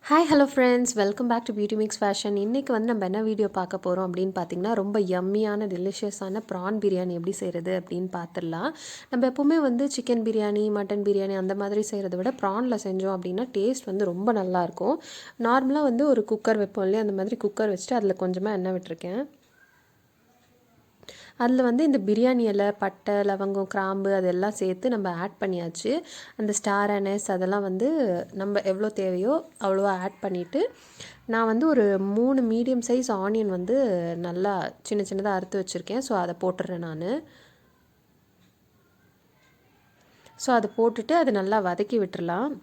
Hi hello friends, welcome back to beauty mix fashion. இன்றைக்கி வந்து நம்ம என்ன வீடியோ பார்க்க போகிறோம் அப்படின்னு பார்த்தீங்கன்னா, ரொம்ப யம்மியான டெலிஷியஸான ப்ரான் பிரியாணி எப்படி செய்கிறது அப்படின்னு பார்த்துடலாம். நம்ம எப்போவுமே வந்து சிக்கன் பிரியாணி, மட்டன் பிரியாணி அந்த மாதிரி செய்கிறத விட ப்ரானில் செஞ்சோம் அப்படின்னா டேஸ்ட் வந்து ரொம்ப நல்லாயிருக்கும். நார்மலாக வந்து ஒரு குக்கர் வைப்போம் இல்லையா, அந்த மாதிரி குக்கர் வச்சுட்டு அதில் கொஞ்சமாக எண்ணெய் விட்டுருக்கேன். அதில் வந்து இந்த பிரியாணி இலை, பட்டை, லவங்கம், கிராம்பு அதெல்லாம் சேர்த்து நம்ம ஆட் பண்ணியாச்சு. அந்த ஸ்டார் அனஸ் அதெல்லாம் வந்து நம்ம எவ்வளோ தேவையோ அவ்வளோ ஆட் பண்ணிவிட்டு, நான் வந்து ஒரு 3 மீடியம் சைஸ் ஆனியன் வந்து நல்லா சின்ன சின்னதாக அறுத்து வச்சுருக்கேன். ஸோ அதை போட்டுடுறேன் நான். ஸோ அதை போட்டுட்டு அதை நல்லா வதக்கி விட்டுறலாம்.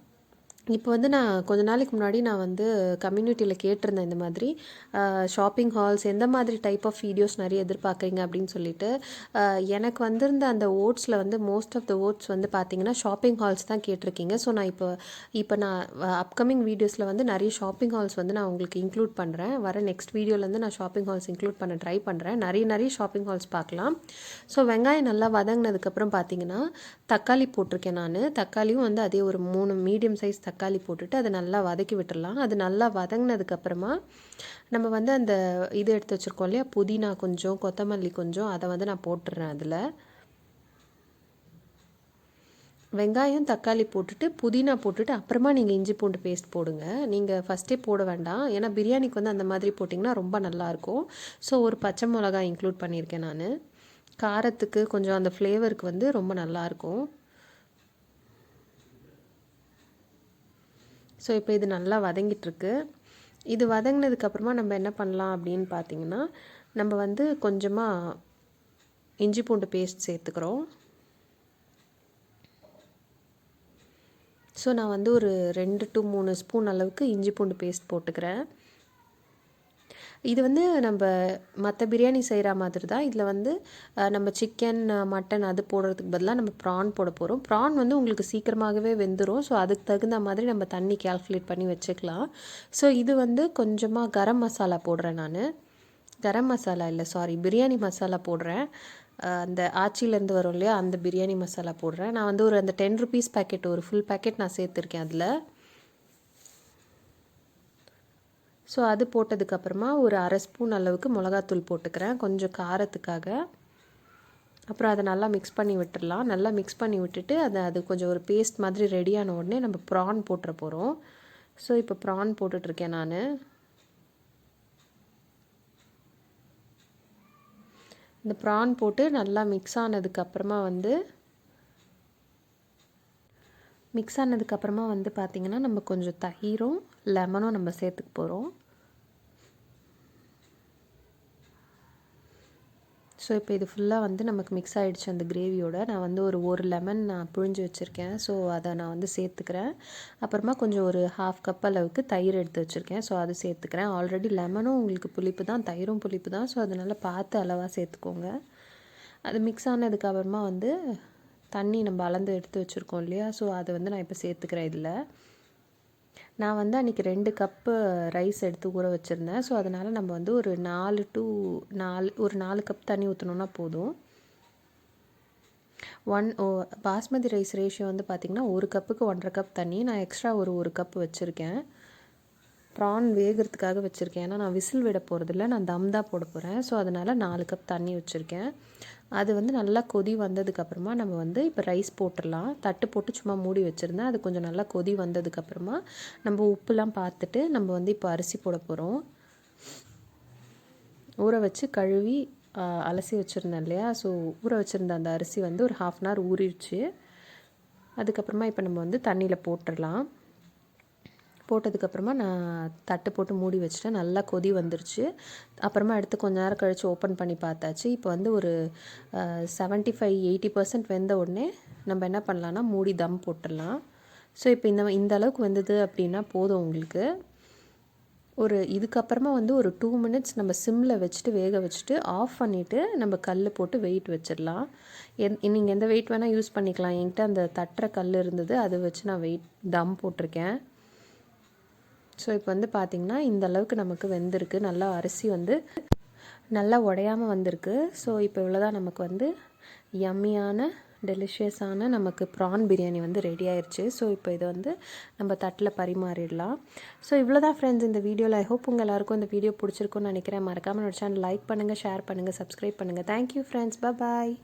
இப்போ வந்து நான் கொஞ்ச நாளைக்கு முன்னாடி நான் வந்து கம்யூனிட்டியில் கேட்டிருந்தேன், இந்த மாதிரி ஷாப்பிங் ஹால்ஸ் எந்த மாதிரி டைப் ஆஃப் வீடியோஸ் நிறைய எதிர்பார்க்குறீங்க அப்படின்னு சொல்லிட்டு. எனக்கு வந்திருந்த அந்த ஓட்ஸில் வந்து மோஸ்ட் ஆஃப் த ஓட்ஸ் வந்து பார்த்திங்கன்னா ஷாப்பிங் ஹால்ஸ் தான் கேட்டிருக்கீங்க. ஸோ நான் இப்போ நான் அப்கமிங் வீடியோஸில் வந்து நிறைய ஷாப்பிங் ஹால்ஸ் வந்து நான் உங்களுக்கு இன்க்ளூட் பண்ணுறேன். வர நெக்ஸ்ட் வீடியோலேருந்து நான் ஷாப்பிங் ஹால்ஸ் இன்க்ளூட் பண்ண ட்ரை பண்ணுறேன். நிறைய ஷாப்பிங் ஹால்ஸ் பார்க்கலாம். ஸோ வெங்காயம் நல்லா வதங்கினதுக்கப்புறம் பார்த்திங்கன்னா தக்காளி போட்டிருக்கேன் நான். தக்காளியும் வந்து அதே ஒரு 3 மீடியம் சைஸ் தக்காளி போட்டுட்டு அதை நல்லா வதக்கி விட்டுடலாம். அது நல்லா வதங்கினதுக்கப்புறமா நம்ம வந்து அந்த இது எடுத்து வச்சுருக்கோம் இல்லையா, புதினா கொஞ்சம், கொத்தமல்லி கொஞ்சம், அதை வந்து நான் போட்டுடுறேன் அதில். வெங்காயம் தக்காளி போட்டுட்டு புதினா போட்டுட்டு அப்புறமா நீங்கள் இஞ்சி பூண்டு பேஸ்ட் போடுங்க. நீங்கள் ஃபஸ்ட்டே போட வேண்டாம், ஏன்னா பிரியாணிக்கு வந்து அந்த மாதிரி போட்டிங்கன்னா ரொம்ப நல்லாயிருக்கும். ஸோ ஒரு பச்சை மிளகாய் இன்க்ளூட் பண்ணியிருக்கேன் நான். காரத்துக்கு கொஞ்சம் அந்த ஃப்ளேவருக்கு வந்து ரொம்ப நல்லாயிருக்கும். ஸோ இப்போ இது நல்லா வதங்கிட்டுருக்கு. இது வதங்கினதுக்கப்புறமா நம்ம என்ன பண்ணலாம் அப்படின்னு பார்த்தீங்கன்னா, நம்ம வந்து கொஞ்சமாக இஞ்சி பூண்டு பேஸ்ட் சேர்த்துக்கிறோம். ஸோ நான் வந்து ஒரு 2 to 3 ஸ்பூன் அளவுக்கு இஞ்சி பூண்டு பேஸ்ட் போட்டுக்கிறேன். இது வந்து நம்ம மற்ற பிரியாணி செய்கிற மாதிரி தான். இதில் வந்து நம்ம சிக்கன், மட்டன் அது போடுறதுக்கு பதிலாக நம்ம ப்ரான் போட போகிறோம். ப்ரான் வந்து உங்களுக்கு சீக்கிரமாகவே வெந்துடும். ஸோ அதுக்கு தகுந்த மாதிரி நம்ம தண்ணி கால்குலேட் பண்ணி வச்சுக்கலாம். ஸோ இது வந்து கொஞ்சமாக கரம் மசாலா போடுறேன் நான். கரம் மசாலா இல்லை, சாரி, பிரியாணி மசாலா போடுறேன். அந்த ஆச்சிலேருந்து வரும் இல்லையா, அந்த பிரியாணி மசாலா போடுறேன். நான் வந்து ஒரு அந்த 10 ருபீஸ் பேக்கெட், ஒரு ஃபுல் பேக்கெட் நான் சேர்த்துருக்கேன் அதில். ஸோ அது போட்டதுக்கப்புறமா ஒரு 1/2 ஸ்பூன் அளவுக்கு மிளகாத்தூள் போட்டுக்கிறேன், கொஞ்சம் காரத்துக்காக. அப்புறம் அதை நல்லா மிக்ஸ் பண்ணி விட்டுடலாம். நல்லா மிக்ஸ் பண்ணி விட்டுட்டு அது கொஞ்சம் ஒரு பேஸ்ட் மாதிரி ரெடியான உடனே நம்ம ப்ரான் போட்டுற போகிறோம். ஸோ இப்போ ப்ரான் போட்டுட்ருக்கேன் நான். இந்த ப்ரான் போட்டு நல்லா மிக்ஸ் ஆனதுக்கப்புறமா வந்து பார்த்திங்கன்னா நம்ம கொஞ்சம் தயிரும் லெமனும் நம்ம சேர்த்துக்க போகிறோம். ஸோ இப்போ இது ஃபுல்லாக வந்து நமக்கு மிக்ஸ் ஆகிடுச்சு அந்த கிரேவியோட. நான் வந்து ஒரு லெமன் நான் புழிஞ்சு வச்சுருக்கேன். ஸோ அதை நான் வந்து சேர்த்துக்கிறேன். அப்புறமா கொஞ்சம் ஒரு 1/2 கப் அளவுக்கு தயிர் எடுத்து வச்சுருக்கேன். ஸோ அது சேர்த்துக்கிறேன். ஆல்ரெடி லெமனும் உங்களுக்கு புளிப்பு தான், தயிரும் புளிப்பு தான். ஸோ அதனால் பார்த்து அளவாக சேர்த்துக்கோங்க. அது மிக்ஸ் ஆனதுக்கப்புறமா வந்து தண்ணி நம்ம அளந்து எடுத்து வச்சுருக்கோம் இல்லையா, ஸோ அதை வந்து நான் இப்போ சேர்த்துக்கிறேன் இதில். நான் வந்து அன்றைக்கி 2 கப்பு ரைஸ் எடுத்து ஊற வச்சுருந்தேன். ஸோ அதனால் நம்ம வந்து ஒரு 4 கப் தண்ணி ஊற்றணுன்னா போதும். பாஸ்மதி ரைஸ் ரேஷியோ வந்து பார்த்திங்கன்னா 1 கப்புக்கு 1.5 கப் தண்ணி. நான் எக்ஸ்ட்ரா ஒரு கப்பு வச்சுருக்கேன். ப்ரான் வேகிறதுக்காக வச்சுருக்கேன். ஏன்னா நான் விசில் விட போகிறதில்ல, நான் தம் தான் போட போகிறேன். ஸோ அதனால் 4 கப் தண்ணி வச்சுருக்கேன். அது வந்து நல்லா கொதி வந்ததுக்கப்புறமா நம்ம வந்து இப்போ ரைஸ் போட்டுடலாம். தட்டு போட்டு சும்மா மூடி வச்சுருந்தேன். அது கொஞ்சம் நல்லா கொதி வந்ததுக்கப்புறமா நம்ம உப்புலாம் பார்த்துட்டு நம்ம வந்து இப்போ அரிசி போட போகிறோம். ஊற வச்சு கழுவி அலசி வச்சுருந்தேன் இல்லையா, ஸோ ஊற வச்சுருந்த அந்த அரிசி வந்து ஒரு 1/2 hour ஊறிடுச்சு. அதுக்கப்புறமா இப்போ நம்ம வந்து தண்ணியில் போட்டுடலாம். போட்டதுக்கப்புறமா நான் தட்டு போட்டு மூடி வச்சுட்டேன். நல்லா கொதி வந்துருச்சு. அப்புறமா எடுத்து கொஞ்ச நேரம் கழித்து ஓப்பன் பண்ணி பார்த்தாச்சு. இப்போ வந்து ஒரு 75-80% வெந்த உடனே நம்ம என்ன பண்ணலான்னா மூடி தம் போட்டுடலாம். ஸோ இப்போ இந்த அளவுக்கு வந்தது அப்படின்னா போதும் உங்களுக்கு. இதுக்கப்புறமா வந்து ஒரு 2 minutes நம்ம சிம்மில் வச்சுட்டு வேக வச்சுட்டு ஆஃப் பண்ணிவிட்டு நம்ம கல் போட்டு வெயிட் வச்சிடலாம். நீங்கள் எந்த வெயிட் வேணால் யூஸ் பண்ணிக்கலாம். என்கிட்ட அந்த தட்டுற கல் இருந்தது, அதை வச்சு நான் வெயிட் தம் போட்டிருக்கேன். ஸோ இப்போ வந்து பார்த்திங்கன்னா இந்த அளவுக்கு நமக்கு வெந்திருக்கு. நல்லா அரிசி வந்து நல்லா உடையாமல் வந்திருக்கு. ஸோ இப்போ இவ்வளோதான் நமக்கு வந்து யம்மியான டெலிஷியஸான நமக்கு ப்ரான் பிரியாணி வந்து ரெடி ஆயிடுச்சு. ஸோ இப்போ இதை வந்து நம்ம தட்டில் பரிமாறிடலாம். ஸோ இவ்வளோ தான் ஃப்ரெண்ட்ஸ் இந்த வீடியோவில். ஐ ஹோப் உங்கள் எல்லாருக்கும் இந்த வீடியோ பிடிச்சிருக்குன்னு நினைக்கிறேன். மறக்காமல் என்னோட சேனல் லைக் பண்ணுங்கள், ஷேர் பண்ணுங்கள், சப்ஸ்கிரைப் பண்ணுங்கள். Thank you friends. பாய்.